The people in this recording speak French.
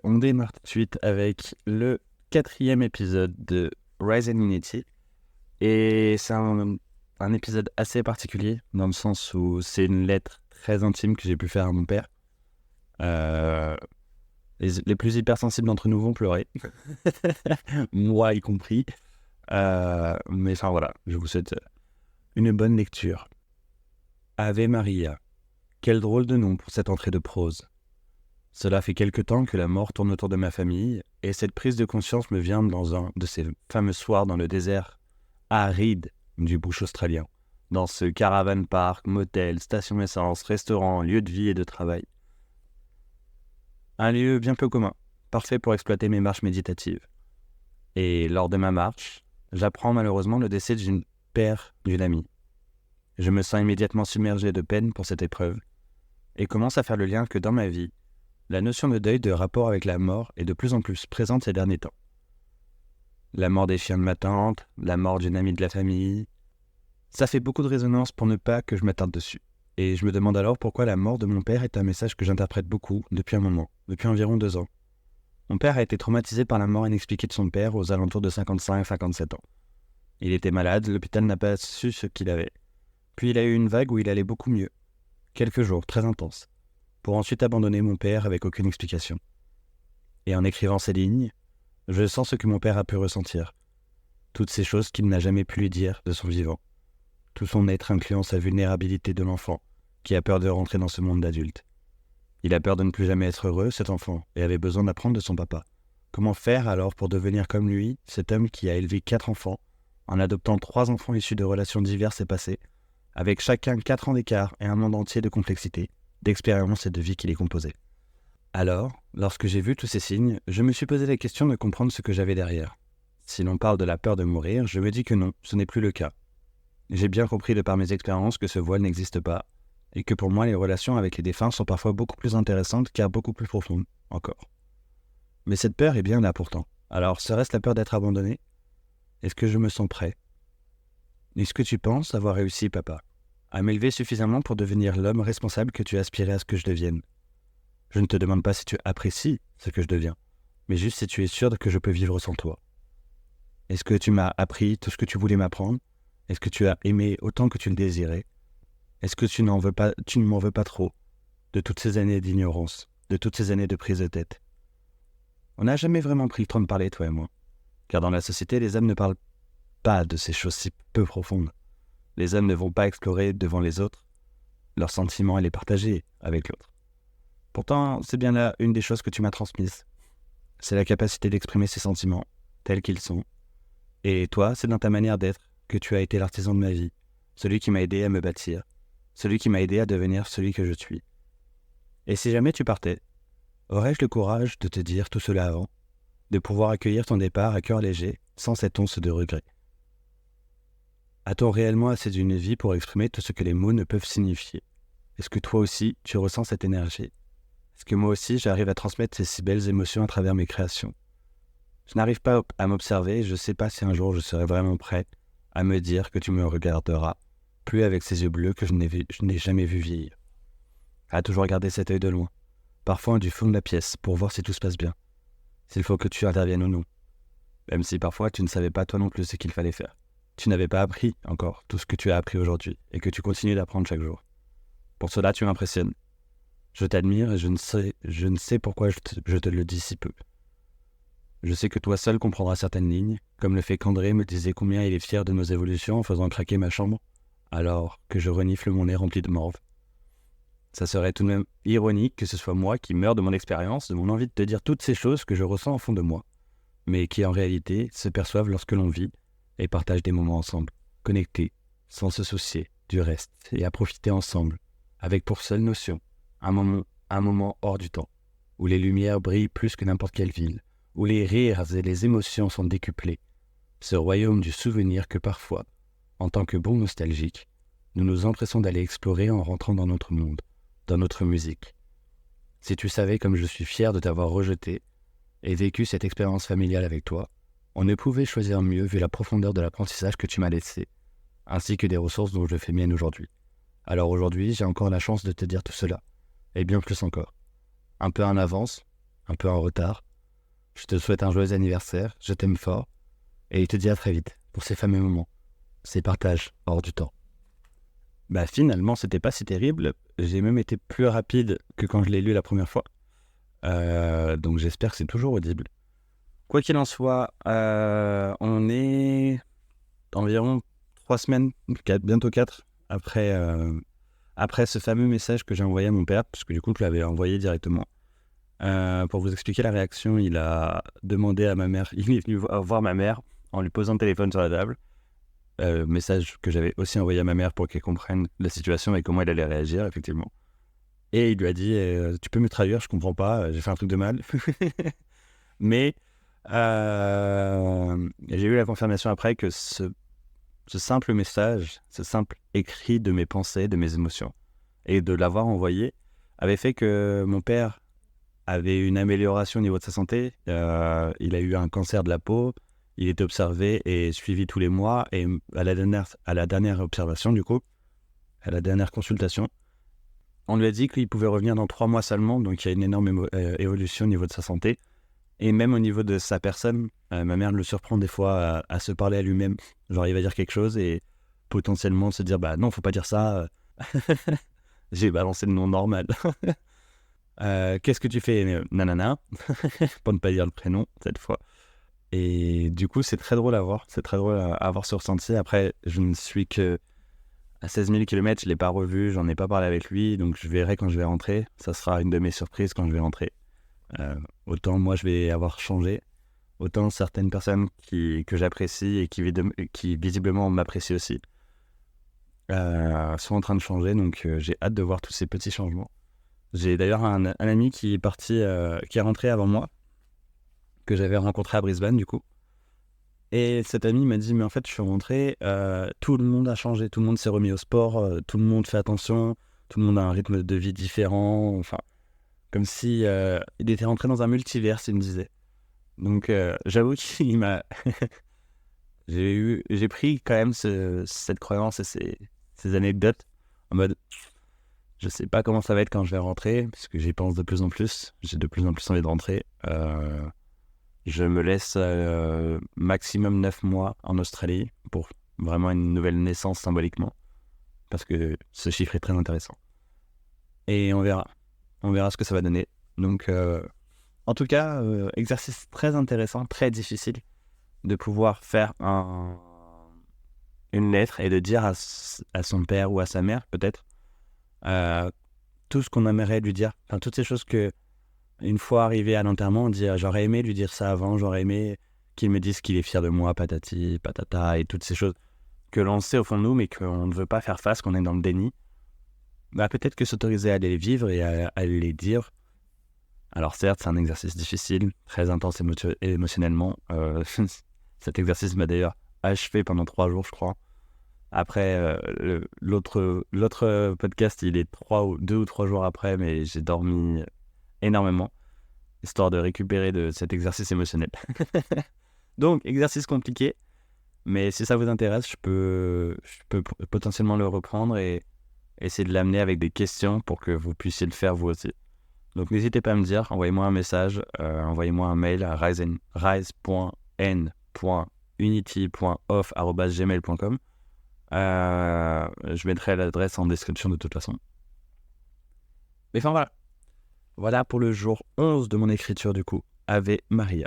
On démarre tout de suite avec le 4e épisode de Rise and Unity. Et c'est un épisode assez particulier, dans le sens où c'est une lettre très intime que j'ai pu faire à mon père. Euh, les plus hypersensibles d'entre nous vont pleurer, moi y compris. Mais enfin voilà, je vous souhaite une bonne lecture. Ave Maria, quel drôle de nom pour cette entrée de prose. Cela fait quelque temps que la mort tourne autour de ma famille, et cette prise de conscience me vient dans un de ces fameux soirs dans le désert aride du bush australien, dans ce caravan park, motel, station essence, restaurant, lieu de vie et de travail. Un lieu bien peu commun, parfait pour exploiter mes marches méditatives. Et lors de ma marche, j'apprends malheureusement le décès d'une père d'une amie. Je me sens immédiatement submergé de peine pour cette épreuve, et commence à faire le lien que dans ma vie, la notion de deuil de rapport avec la mort est de plus en plus présente ces derniers temps. La mort des chiens de ma tante, la mort d'une amie de la famille. Ça fait beaucoup de résonance pour ne pas que je m'attarde dessus. Et je me demande alors pourquoi la mort de mon père est un message que j'interprète beaucoup depuis un moment, depuis environ 2 ans. Mon père a été traumatisé par la mort inexpliquée de son père aux alentours de 55-57 ans. Il était malade, l'hôpital n'a pas su ce qu'il avait. Puis il a eu une vague où il allait beaucoup mieux. Quelques jours, très intenses. Pour ensuite abandonner mon père avec aucune explication. Et en écrivant ces lignes, je sens ce que mon père a pu ressentir. Toutes ces choses qu'il n'a jamais pu lui dire de son vivant. Tout son être incluant sa vulnérabilité de l'enfant, qui a peur de rentrer dans ce monde d'adulte. Il a peur de ne plus jamais être heureux, cet enfant, et avait besoin d'apprendre de son papa. Comment faire alors pour devenir comme lui, cet homme qui a élevé 4 enfants, en adoptant 3 enfants issus de relations diverses et passées, avec chacun 4 ans d'écart et un monde entier de complexité, d'expériences et de vie qui les composaient. Alors, lorsque j'ai vu tous ces signes, je me suis posé la question de comprendre ce que j'avais derrière. Si l'on parle de la peur de mourir, je me dis que non, ce n'est plus le cas. J'ai bien compris de par mes expériences que ce voile n'existe pas, et que pour moi les relations avec les défunts sont parfois beaucoup plus intéressantes car beaucoup plus profondes, encore. Mais cette peur est bien là pourtant. Alors, serait-ce la peur d'être abandonné? Est-ce que je me sens prêt? Est-ce que tu penses avoir réussi, papa, à m'élever suffisamment pour devenir l'homme responsable que tu aspirais à ce que je devienne? Je ne te demande pas si tu apprécies ce que je deviens, mais juste si tu es sûr que je peux vivre sans toi. Est-ce que tu m'as appris tout ce que tu voulais m'apprendre? Est-ce que tu as aimé autant que tu le désirais? Est-ce que tu ne m'en veux pas trop de toutes ces années d'ignorance, de toutes ces années de prise de tête? On n'a jamais vraiment pris le temps de parler, toi et moi, car dans la société, les hommes ne parlent pas de ces choses si peu profondes. Les hommes ne vont pas explorer devant les autres leurs sentiments et les partager avec l'autre. Pourtant, c'est bien là une des choses que tu m'as transmises. C'est la capacité d'exprimer ses sentiments, tels qu'ils sont. Et toi, c'est dans ta manière d'être que tu as été l'artisan de ma vie, celui qui m'a aidé à me bâtir, celui qui m'a aidé à devenir celui que je suis. Et si jamais tu partais, aurais-je le courage de te dire tout cela avant, de pouvoir accueillir ton départ à cœur léger, sans cette once de regret? A-t-on réellement assez d'une vie pour exprimer tout ce que les mots ne peuvent signifier? Est-ce que toi aussi, tu ressens cette énergie? Est-ce que moi aussi, j'arrive à transmettre ces si belles émotions à travers mes créations? Je n'arrive pas à m'observer et je ne sais pas si un jour je serai vraiment prêt à me dire que tu me regarderas, plus avec ces yeux bleus que je n'ai jamais vu vieillir. À toujours garder cet œil de loin, parfois du fond de la pièce, pour voir si tout se passe bien, s'il faut que tu interviennes ou non, même si parfois tu ne savais pas toi non plus ce qu'il fallait faire. Tu n'avais pas appris encore tout ce que tu as appris aujourd'hui et que tu continues d'apprendre chaque jour. Pour cela, tu m'impressionnes. Je t'admire et je ne sais pourquoi je te le dis si peu. Je sais que toi seul comprendras certaines lignes, comme le fait qu'André me disait combien il est fier de nos évolutions en faisant craquer ma chambre, alors que je renifle mon nez rempli de morve. Ça serait tout de même ironique que ce soit moi qui meure de mon expérience, de mon envie de te dire toutes ces choses que je ressens au fond de moi, mais qui en réalité se perçoivent lorsque l'on vit et partage des moments ensemble, connectés, sans se soucier du reste, et à profiter ensemble, avec pour seule notion un moment hors du temps, où les lumières brillent plus que n'importe quelle ville, où les rires et les émotions sont décuplés, ce royaume du souvenir que parfois, en tant que bons nostalgiques, nous nous empressons d'aller explorer en rentrant dans notre monde, dans notre musique. Si tu savais comme je suis fier de t'avoir rejeté et vécu cette expérience familiale avec toi, on ne pouvait choisir mieux vu la profondeur de l'apprentissage que tu m'as laissé, ainsi que des ressources dont je fais mienne aujourd'hui. Alors aujourd'hui, j'ai encore la chance de te dire tout cela, et bien plus encore. Un peu en avance, un peu en retard. Je te souhaite un joyeux anniversaire, je t'aime fort, et il te dit à très vite pour ces fameux moments, ces partages hors du temps. Bah finalement, c'était pas si terrible. J'ai même été plus rapide que quand je l'ai lu la première fois. Donc j'espère que c'est toujours audible. Quoi qu'il en soit, on est environ 3 semaines, bientôt 4, après ce fameux message que j'ai envoyé à mon père, parce que du coup je l'avais envoyé directement. Pour vous expliquer la réaction, il a demandé à ma mère, il est venu voir ma mère en lui posant le téléphone sur la table. Message que j'avais aussi envoyé à ma mère pour qu'elle comprenne la situation et comment elle allait réagir, effectivement. Et il lui a dit tu peux me traduire, je comprends pas, j'ai fait un truc de mal. Mais j'ai eu la confirmation après que ce simple message, ce simple écrit de mes pensées, de mes émotions, et de l'avoir envoyé, avait fait que mon père avait une amélioration au niveau de sa santé. Il a eu un cancer de la peau. Il était observé et suivi tous les mois. Et à la dernière observation, du coup, à la dernière consultation, on lui a dit qu'il pouvait revenir dans 3 mois seulement. Donc, il y a une énorme évolution au niveau de sa santé. Et même au niveau de sa personne, ma mère le surprend des fois à se parler à lui-même. Genre, il va dire quelque chose et potentiellement se dire « Bah non, faut pas dire ça. » J'ai balancé le nom normal. Qu'est-ce que tu fais, nanana, pour ne pas dire le prénom cette fois. Et du coup, c'est très drôle à voir. C'est très drôle à avoir ce ressenti. Après, je ne suis que à 16 000 km, je ne l'ai pas revu, j'en ai pas parlé avec lui, donc je verrai quand je vais rentrer. Ça sera une de mes surprises quand je vais rentrer. Autant moi, je vais avoir changé, autant certaines personnes que j'apprécie et qui visiblement m'apprécient aussi sont en train de changer, donc j'ai hâte de voir tous ces petits changements. J'ai d'ailleurs un ami qui est parti, qui est rentré avant moi, que j'avais rencontré à Brisbane du coup. Et cet ami m'a dit, mais en fait, je suis rentré, tout le monde a changé, tout le monde s'est remis au sport, tout le monde fait attention, tout le monde a un rythme de vie différent, enfin, comme si il était rentré dans un multivers, il me disait. Donc, j'avoue qu'il m'a... j'ai pris quand même cette croyance et ces anecdotes en mode... Je sais pas comment ça va être quand je vais rentrer, parce que j'y pense de plus en plus. J'ai de plus en plus envie de rentrer. Je me laisse maximum 9 mois en Australie pour vraiment une nouvelle naissance symboliquement, parce que ce chiffre est très intéressant. Et on verra. On verra ce que ça va donner. Donc, en tout cas, exercice très intéressant, très difficile de pouvoir faire une lettre et de dire à son père ou à sa mère, peut-être, tout ce qu'on aimerait lui dire, enfin toutes ces choses que une fois arrivé à l'enterrement on dit j'aurais aimé lui dire ça avant, j'aurais aimé qu'il me dise qu'il est fier de moi, patati patata, et toutes ces choses que l'on sait au fond de nous mais qu'on ne veut pas faire face, qu'on est dans le déni. Bah peut-être que s'autoriser à les vivre et à les dire. Alors certes c'est un exercice difficile, très intense émotionnellement. Cet exercice m'a d'ailleurs achevé pendant 3 jours je crois. Après, l'autre podcast, il est 2 ou 3 jours après, mais j'ai dormi énormément, histoire de récupérer de cet exercice émotionnel. Donc, exercice compliqué, mais si ça vous intéresse, je peux potentiellement le reprendre et essayer de l'amener avec des questions pour que vous puissiez le faire vous aussi. Donc, n'hésitez pas à me dire, envoyez-moi un message, envoyez-moi un mail à rise.n.unity.off@gmail.com. Je mettrai l'adresse en description de toute façon. Mais enfin voilà. Voilà pour le jour 11 de mon écriture du coup. Ave Maria.